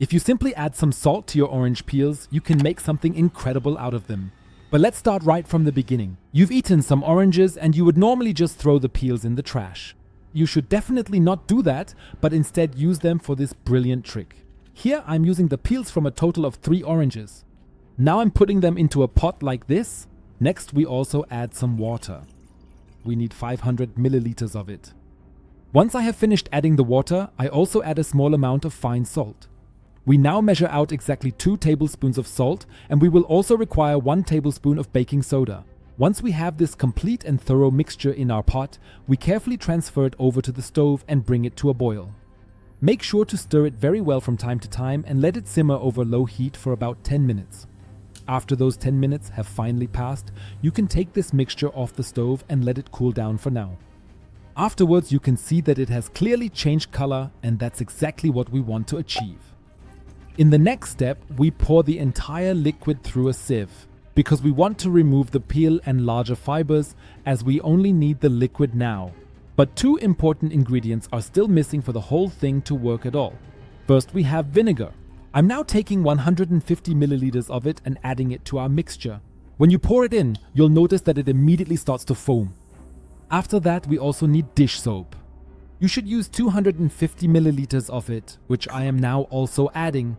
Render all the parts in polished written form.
If you simply add some salt to your orange peels, you can make something incredible out of them. But let's start right from the beginning. You've eaten some oranges and you would normally just throw the peels in the trash. You should definitely not do that, but instead use them for this brilliant trick. Here I'm using the peels from a total of 3 oranges. Now I'm putting them into a pot like this. Next we also add some water. We need 500 milliliters of it. Once I have finished adding the water, I also add a small amount of fine salt. We now measure out exactly 2 tablespoons of salt, and we will also require 1 tablespoon of baking soda. Once we have this complete and thorough mixture in our pot, we carefully transfer it over to the stove and bring it to a boil. Make sure to stir it very well from time to time and let it simmer over low heat for about 10 minutes. After those 10 minutes have finally passed, you can take this mixture off the stove and let it cool down for now. Afterwards, you can see that it has clearly changed color, and that's exactly what we want to achieve. In the next step, we pour the entire liquid through a sieve, because we want to remove the peel and larger fibers, as we only need the liquid now. But 2 important ingredients are still missing for the whole thing to work at all. First, we have vinegar. I'm now taking 150 milliliters of it and adding it to our mixture. When you pour it in, you'll notice that it immediately starts to foam. After that, we also need dish soap. You should use 250 milliliters of it, which I am now also adding.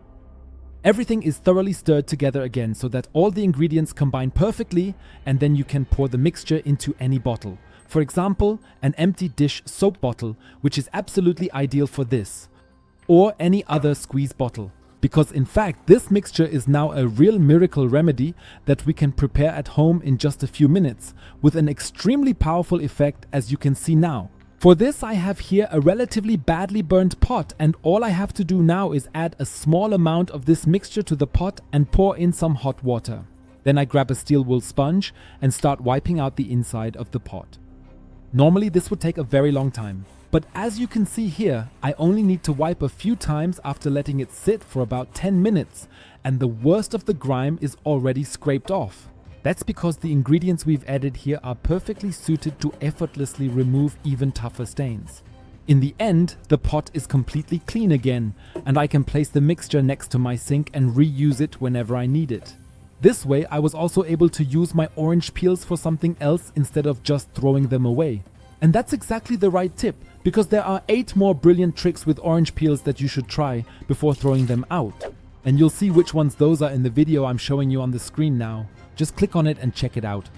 Everything is thoroughly stirred together again so that all the ingredients combine perfectly, and then you can pour the mixture into any bottle. For example, an empty dish soap bottle, which is absolutely ideal for this, or any other squeeze bottle. Because in fact, this mixture is now a real miracle remedy that we can prepare at home in just a few minutes, with an extremely powerful effect, as you can see now. For this, I have here a relatively badly burned pot, and all I have to do now is add a small amount of this mixture to the pot and pour in some hot water. Then I grab a steel wool sponge and start wiping out the inside of the pot. Normally this would take a very long time, but as you can see here, I only need to wipe a few times after letting it sit for about 10 minutes, and the worst of the grime is already scraped off. That's because the ingredients we've added here are perfectly suited to effortlessly remove even tougher stains. In the end, the pot is completely clean again, and I can place the mixture next to my sink and reuse it whenever I need it. This way, I was also able to use my orange peels for something else instead of just throwing them away. And that's exactly the right tip, because there are 8 more brilliant tricks with orange peels that you should try before throwing them out. And you'll see which ones those are in the video I'm showing you on the screen now. Just click on it and check it out.